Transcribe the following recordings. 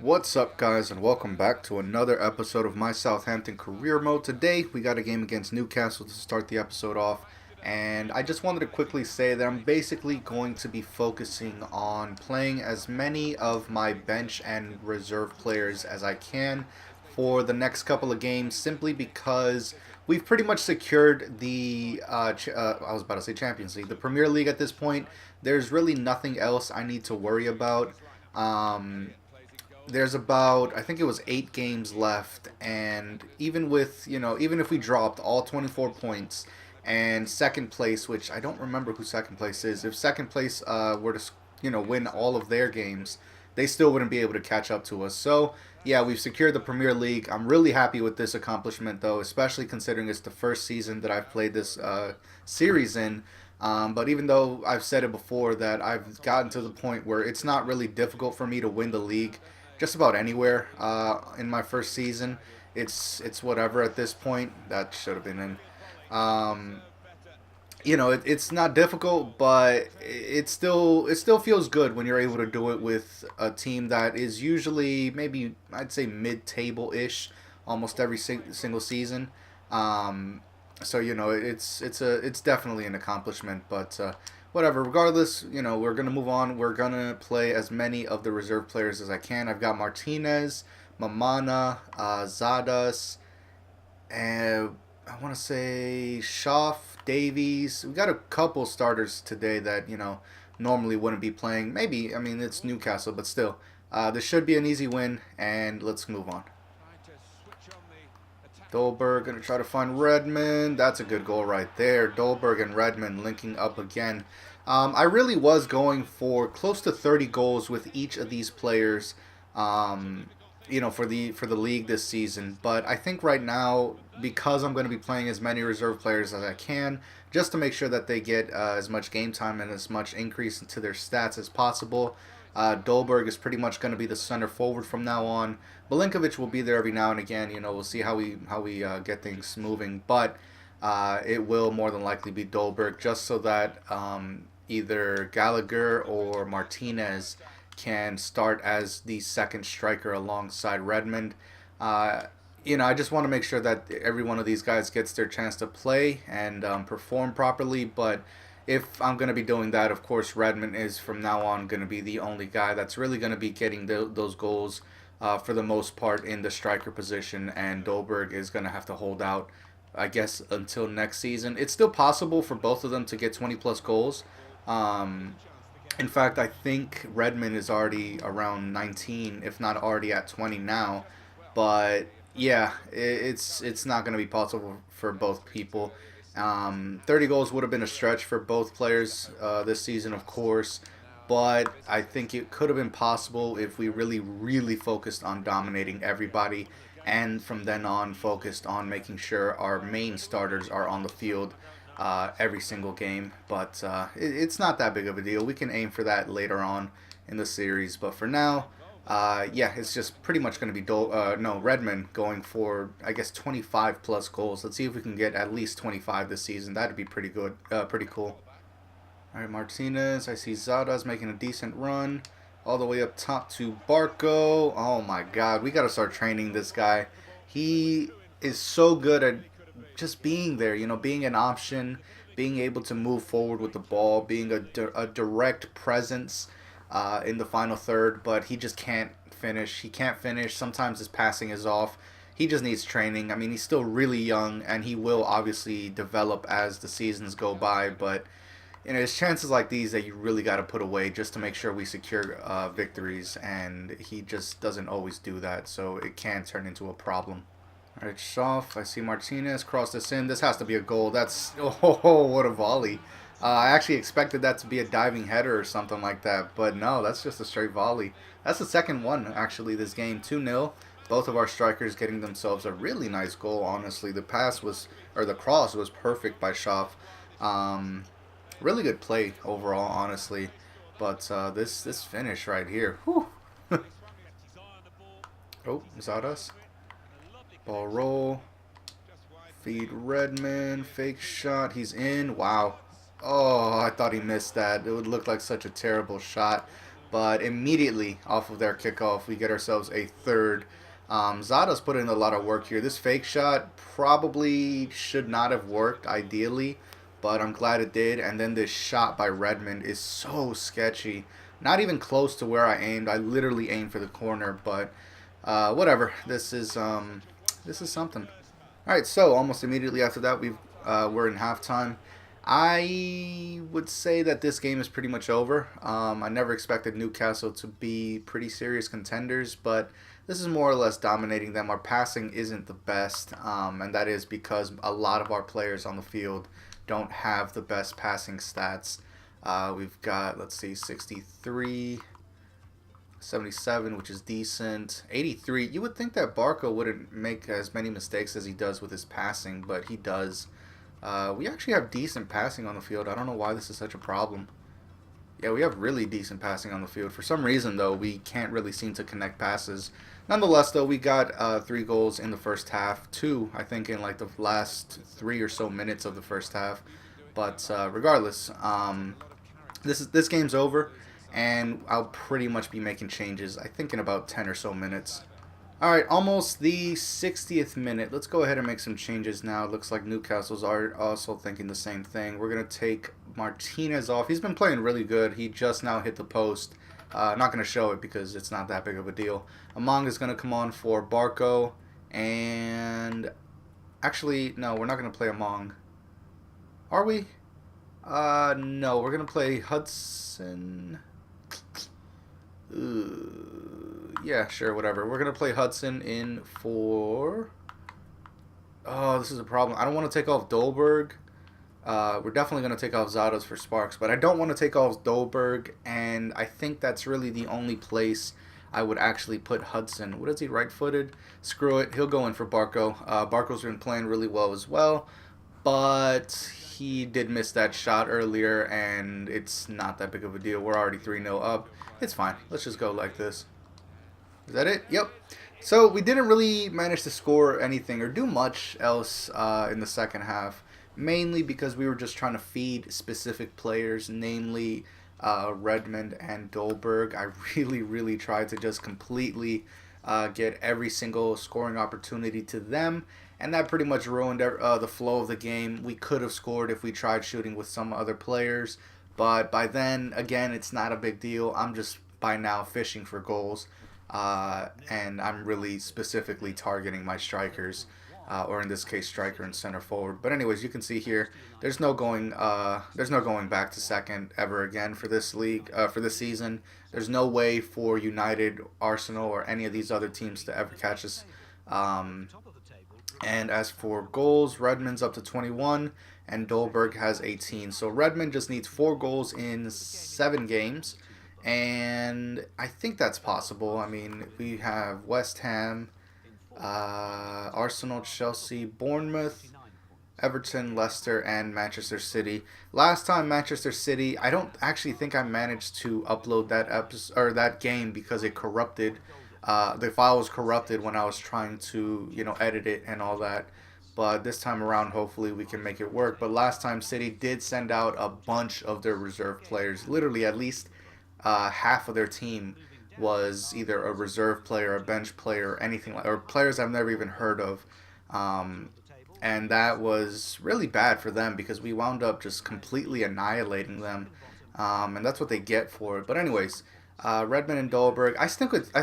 What's up, guys, and welcome back to another episode of my Southampton career mode. Today, we got a game against Newcastle to start the episode off, and I just wanted to quickly say that I'm basically going to be focusing on playing as many of my bench and reserve players as I can for the next couple of games, simply because we've pretty much secured the, I was about to say Champions League, the Premier League at this point. There's really nothing else I need to worry about. There's about, I think it was 8 games left, and even with, even if we dropped all 24 points and second place, which I don't remember who second place is, if second place were to win all of their games, they still wouldn't be able to catch up to us. So yeah, we've secured the Premier League. I'm really happy with this accomplishment, though, especially considering it's the first season that I've played this series in. But even though I've said it before that I've gotten to the point where it's not really difficult for me to win the league just about anywhere in my first season. It's whatever at this point. That should have been in. Um, it's not difficult, but it still feels good when you're able to do it with a team that is usually maybe I'd say mid-table ish almost every single season. Um, so it's definitely an accomplishment, but whatever. Regardless, we're gonna move on. We're gonna play as many of the reserve players as I can. I've got Martinez, Mamana, Zadas, and I want to say Schaff, Davies. We got a couple starters today that normally wouldn't be playing. Maybe, I mean, it's Newcastle, but still, this should be an easy win. And let's move on. Dolberg gonna try to find Redmond. That's a good goal right there. Dolberg and Redmond linking up again. I really was going for close to 30 goals with each of these players. Um, for the league this season. But I think right now, because I'm going to be playing as many reserve players as I can, just to make sure that they get as much game time and as much increase into their stats as possible. Dolberg is pretty much going to be the center forward from now on. Milinkovic will be there every now and again. We'll see how we get things moving, but it will more than likely be Dolberg, just so that either Gallagher or Martinez can start as the second striker alongside Redmond. Uh, I just want to make sure that every one of these guys gets their chance to play and perform properly. But if I'm going to be doing that, of course, Redmond is from now on going to be the only guy that's really going to be getting those goals for the most part in the striker position, and Dolberg is going to have to hold out, I guess, until next season. It's still possible for both of them to get 20 plus goals. Um, in fact, I think Redmond is already around 19, if not already at 20 now. But yeah, it's not going to be possible for both people. 30 goals would have been a stretch for both players this season, of course. But I think it could have been possible if we really, really focused on dominating everybody, and from then on focused on making sure our main starters are on the field every single game. But it's not that big of a deal. We can aim for that later on in the series. But for now, yeah, it's just pretty much going to be Redmond going for, I guess, 25 plus goals. Let's see if we can get at least 25 this season. That'd be pretty good, pretty cool. All right, Martinez. I see Zada's making a decent run all the way up top to Barco. Oh my God, we got to start training this guy. He is so good at just being there, being an option, being able to move forward with the ball, being a direct presence in the final third, but he just can't finish. He can't finish. Sometimes his passing is off. He just needs training. I mean, he's still really young, and he will obviously develop as the seasons go by, but it's chances like these that you really got to put away just to make sure we secure victories, and he just doesn't always do that, so it can turn into a problem. All right, Schaff. I see Martinez cross this in. This has to be a goal. That's oh, what a volley! I actually expected that to be a diving header or something like that, but no, that's just a straight volley. That's the second one actually this game. 2-0. Both of our strikers getting themselves a really nice goal. Honestly, the cross was perfect by Schaff. Um, really good play overall, honestly. But this finish right here. Whew. Oh, is that us? Ball roll. Feed Redmond. Fake shot. He's in. Wow. Oh, I thought he missed that. It would look like such a terrible shot. but immediately off of their kickoff, we get ourselves a third. Zada's put in a lot of work here. This fake shot probably should not have worked ideally, but I'm glad it did. And then this shot by Redmond is so sketchy. Not even close to where I aimed. I literally aimed for the corner, but whatever. This is something. All right, so almost immediately after that, we're in halftime. I would say that this game is pretty much over. I never expected Newcastle to be pretty serious contenders, but this is more or less dominating them. Our passing isn't the best, and that is because a lot of our players on the field don't have the best passing stats. We've got, let's see, 63, 77, which is decent. 83. You would think that Barco wouldn't make as many mistakes as he does with his passing, but he does. We actually have decent passing on the field. I don't know why this is such a problem. Yeah, we have really decent passing on the field. For some reason, though, we can't really seem to connect passes. Nonetheless, though, we got 3 goals in the first half. 2, I think, in like the last 3 or so minutes of the first half. But regardless, this game's over, and I'll pretty much be making changes, I think, in about 10 or so minutes. Alright, almost the 60th minute. Let's go ahead and make some changes now. It looks like Newcastle's are also thinking the same thing. We're going to take Martinez off. He's been playing really good. He just now hit the post. Not going to show it because it's not that big of a deal. Among is going to come on for Barco. And actually, no, we're not going to play Among. Are we? No, we're going to play Hudson. Yeah, sure, whatever. We're going to play Hudson in for... Oh, this is a problem. I don't want to take off Dolberg. We're definitely going to take off Zados for Sparks, but I don't want to take off Dolberg, and I think that's really the only place I would actually put Hudson. What is he, right-footed? Screw it. He'll go in for Barco. Barco's been playing really well as well, but he did miss that shot earlier, and it's not that big of a deal. We're already 3-0 up. It's fine. Let's just go like this. Is that it? Yep. So we didn't really manage to score anything or do much else in the second half, mainly because we were just trying to feed specific players, namely Redmond and Dolberg. I really tried to just completely get every single scoring opportunity to them, and that pretty much ruined the flow of the game. We could have scored if we tried shooting with some other players, but by then, again, it's not a big deal. I'm just by now fishing for goals. And I'm really specifically targeting my strikers, or in this case, striker and center forward. But anyways, you can see here, there's no going back to second ever again for this league, for this season. There's no way for United, Arsenal, or any of these other teams to ever catch us. And as for goals, Redmond's up to 21, and Dolberg has 18. So Redmond just needs 4 goals in 7 games. And I think that's possible. I mean, we have West Ham, Arsenal, Chelsea, Bournemouth, Everton, Leicester, and Manchester City. Last time Manchester City, I don't actually think I managed to upload that episode or that game because it corrupted. The file was corrupted when I was trying to, edit it and all that. But this time around, hopefully we can make it work. But last time City did send out a bunch of their reserve players, literally at least. Half of their team was either a reserve player, a bench player, or anything like, or players I've never even heard of, and that was really bad for them because we wound up just completely annihilating them, and that's what they get for it. But anyways, Redmond and Dolberg, I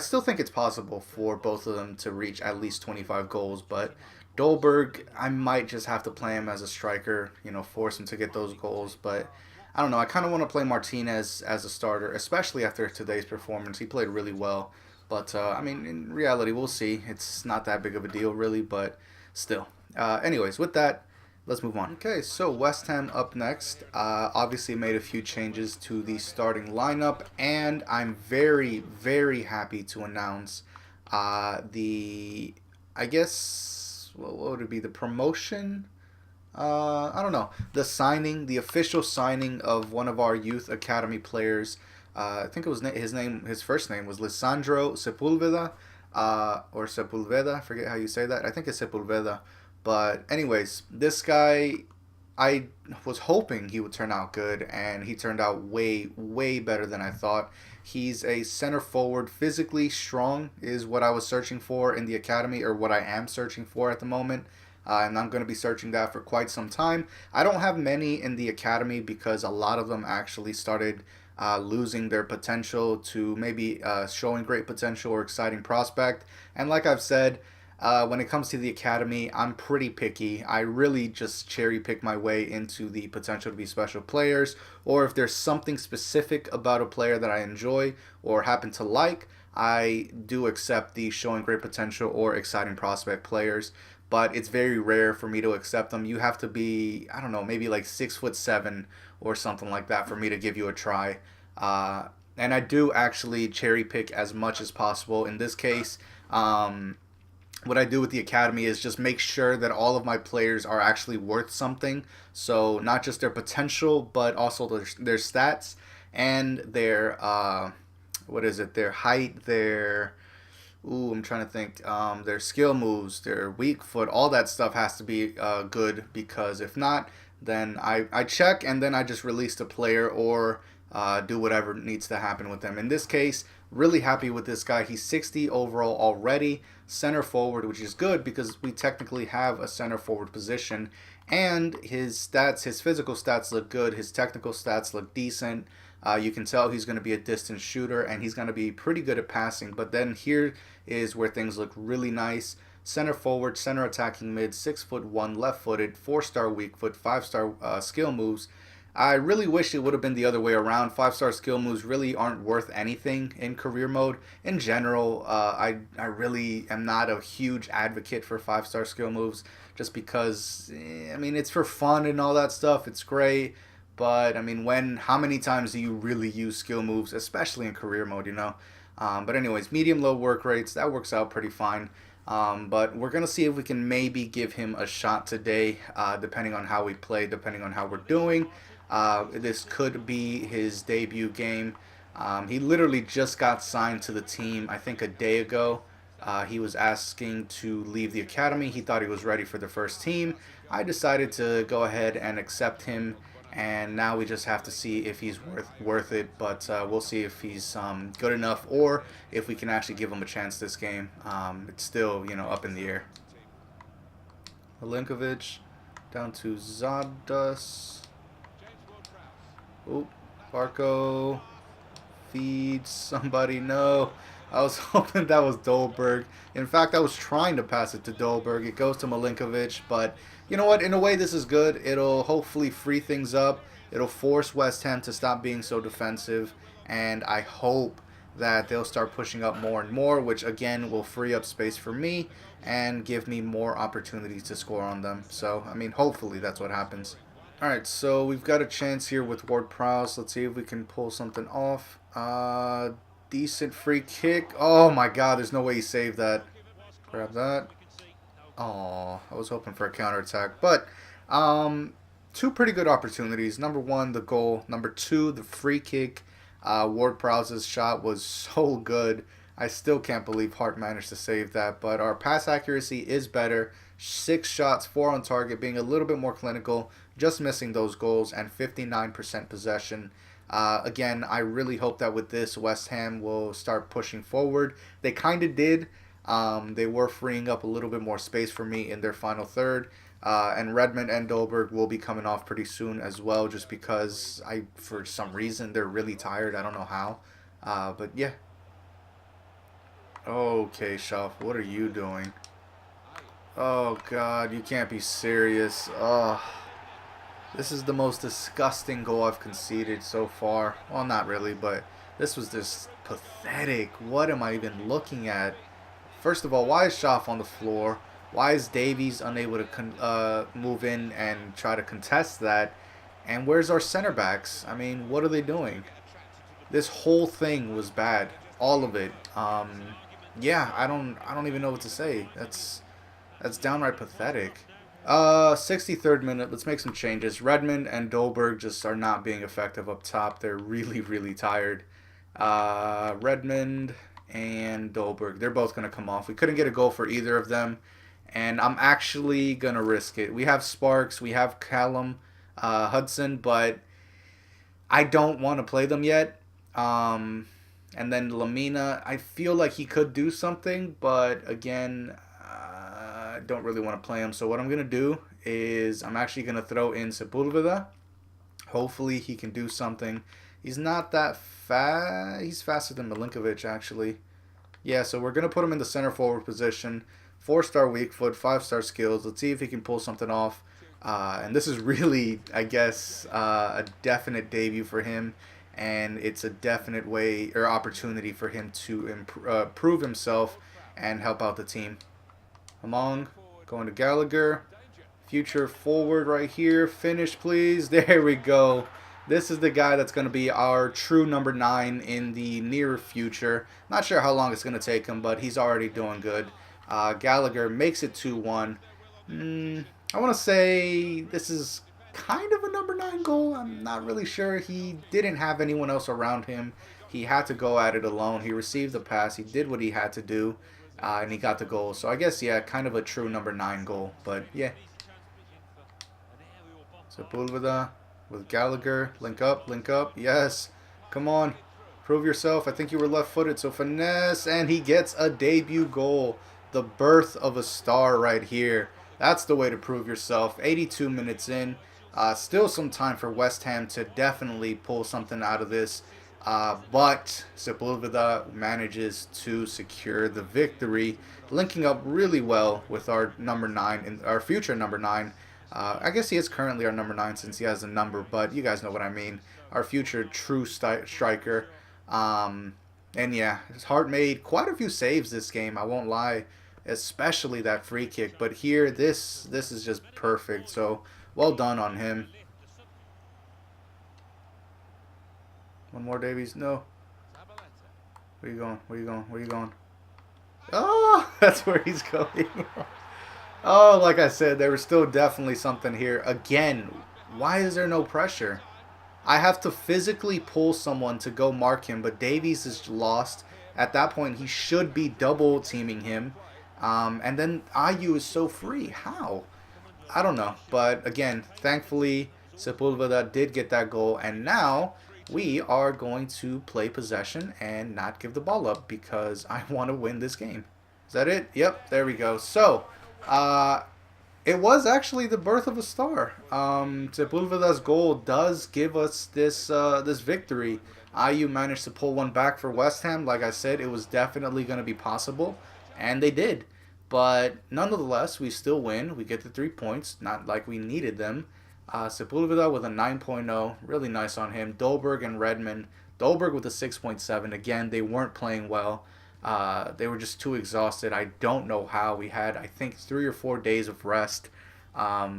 still think it's possible for both of them to reach at least 25 goals, but Dolberg, I might just have to play him as a striker, force him to get those goals, but I don't know. I kind of want to play Martinez as a starter, especially after today's performance. He played really well. But, I mean, in reality, we'll see. It's not that big of a deal, really, but still. Anyways, with that, let's move on. Okay, so West Ham up next. Obviously made a few changes to the starting lineup, and I'm very happy to announce I guess, what would it be, the promotion? I don't know. The official signing of one of our youth academy players. I think it was his first name was Lisandro Sepulveda, or Sepulveda. I forget how you say that. I think it's Sepulveda. But anyways, this guy I was hoping he would turn out good, and he turned out way, way better than I thought. He's a center forward, physically strong, is what I was searching for in the academy, or what I am searching for at the moment. And I'm going to be searching that for quite some time. I don't have many in the academy because a lot of them actually started losing their potential to maybe showing great potential or exciting prospect. And like I've said, when it comes to the academy, I'm pretty picky. I really just cherry pick my way into the potential to be special players, or if there's something specific about a player that I enjoy or happen to like, I do accept the showing great potential or exciting prospect players. But it's very rare for me to accept them. You have to be, I don't know, maybe like 6'7" or something like that for me to give you a try. And I do actually cherry pick as much as possible. In this case, what I do with the academy is just make sure that all of my players are actually worth something. So not just their potential, but also their stats and their what is it? Their height, their I'm trying to think. Their skill moves, their weak foot, all that stuff has to be good because if not, then I check and then I just release the player or do whatever needs to happen with them. In this case, really happy with this guy. He's 60 overall already, center forward, which is good because we technically have a center forward position. And his stats, his physical stats look good. His technical stats look decent. You can tell he's going to be a distance shooter and he's going to be pretty good at passing. But then here is where things look really nice. Center forward, center attacking mid, 6'1", left-footed, 4-star weak foot, 5-star skill moves. I really wish it would have been the other way around. 5-star skill moves really aren't worth anything in career mode. In general, I really am not a huge advocate for 5-star skill moves just because, I mean, it's for fun and all that stuff. It's great. But, I mean, how many times do you really use skill moves, especially in career mode, you know? But anyways, medium-low work rates, that works out pretty fine. But we're going to see if we can maybe give him a shot today, depending on how we play, depending on how we're doing. This could be his debut game. He literally just got signed to the team, I think, a day ago. He was asking to leave the academy. He thought he was ready for the first team. I decided to go ahead and accept him, and now we just have to see if he's worth it. But we'll see if he's good enough or if we can actually give him a chance this game. It's still, up in the air. Milinkovic down to Zadus. Oh, Barco feeds somebody. No, I was hoping that was Dolberg. In fact, I was trying to pass it to Dolberg. It goes to Milinkovic, but you know what? In a way, this is good. It'll hopefully free things up. It'll force West Ham to stop being so defensive, and I hope that they'll start pushing up more and more, which again will free up space for me and give me more opportunities to score on them. So, I mean, hopefully that's what happens. Alright, so we've got a chance here with Ward-Prowse. Let's see if we can pull something off. Decent free kick. Oh my god, there's no way he saved that. Grab that. Oh, I was hoping for a counterattack. But, two pretty good opportunities. Number one, the goal. Number two, the free kick. Ward-Prowse's shot was so good. I still can't believe Hart managed to save that. But our pass accuracy is better. 6 shots, 4 on target, being a little bit more clinical, just missing those goals, and 59% possession. Again, I really hope that with this, West Ham will start pushing forward. They kind of did. They were freeing up a little bit more space for me in their final third. And Redmond and Dolberg will be coming off pretty soon as well, just because for some reason, they're really tired. I don't know how. But yeah. Okay, Schaff, what are you doing? Oh, God, you can't be serious. Oh, this is the most disgusting goal I've conceded so far. Well, not really, but this was just pathetic. What am I even looking at? First of all, why is Schaff on the floor? Why is Davies unable to move in and try to contest that? And where's our center backs? I mean, what are they doing? This whole thing was bad. All of it. Yeah, I don't even know what to say. That's downright pathetic. 63rd minute. Let's make some changes. Redmond and Dolberg just are not being effective up top. They're really, really tired. Redmond and Dolberg. They're both going to come off. We couldn't get a goal for either of them. and I'm actually going to risk it. We have Sparks, we have Callum Hudson, but I don't want to play them yet. And then Lamina, I feel like he could do something, but again, I don't really want to play him. So what I'm going to do is I'm actually going to throw in Sepulveda. Hopefully he can do something. He's not that fast. He's faster than Milinkovic, actually. Yeah, so we're going to put him in the center forward position. 4-star weak foot, 5-star skills. Let's see if he can pull something off. And this is really, I guess, a definite debut for him. And it's a definite way or opportunity for him to prove himself and help out the team. Among, going to Gallagher. Future forward right here. Finish, please. There we go. This is the guy that's going to be our true number 9 in the near future. Not sure how long it's going to take him, but he's already doing good. Gallagher makes it 2-1. I want to say this is kind of a number 9 goal. I'm not really sure. He didn't have anyone else around him. He had to go at it alone. He received the pass. He did what he had to do, and he got the goal. So I guess, yeah, kind of a true number 9 goal. But, yeah. Sepulveda with Gallagher. Link up, link up. Yes. Come on. Prove yourself. I think you were left-footed, so finesse. And he gets a debut goal. The birth of a star right here. That's the way to prove yourself. 82 minutes in. Still some time for West Ham to definitely pull something out of this. But Sepulveda manages to secure the victory, linking up really well with our number 9, and our future number 9. I guess he is currently our number 9 since he has a number, but you guys know what I mean. Our future true striker. And yeah, his heart made quite a few saves this game, I won't lie. Especially that free kick. But here, this is just perfect. So, well done on him. One more, Davies. No. Where you going? Where you going? Where you going? Oh, that's where he's going. Oh, like I said, there was still definitely something here. Again, why is there no pressure? I have to physically pull someone to go mark him, but Davies is lost. At that point, he should be double teaming him. And then IU is so free. How? I don't know. But again, thankfully, Sepulveda did get that goal. And now we are going to play possession and not give the ball up because I want to win this game. Is that it? Yep, there we go. So, it was actually the birth of a star. Sepulveda's goal does give us this this victory. IU managed to pull one back for West Ham. Like I said, it was definitely going to be possible. And they did. But nonetheless, we still win. We get the 3 points. Not like we needed them. Sepulveda with a 9.0. Really nice on him. Dolberg and Redmond. Dolberg with a 6.7. Again, they weren't playing well. They were just too exhausted. I don't know how. We had, I think, 3 or 4 days of rest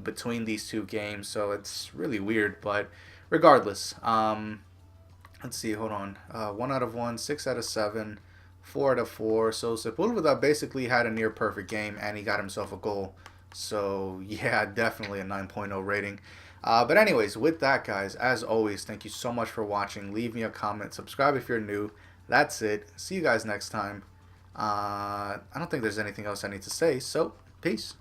between these two games. So it's really weird. But regardless, let's see. Hold on. 1 out of 1. 6 out of 7. 4 out of 4. So Sepulveda basically had a near perfect game, and he got himself a goal. So yeah, definitely a 9.0 rating. But anyways, with that, guys, as always, thank you so much for watching. Leave me a comment, subscribe if you're new. That's it. See you guys next time. I don't think there's anything else I need to say. So peace.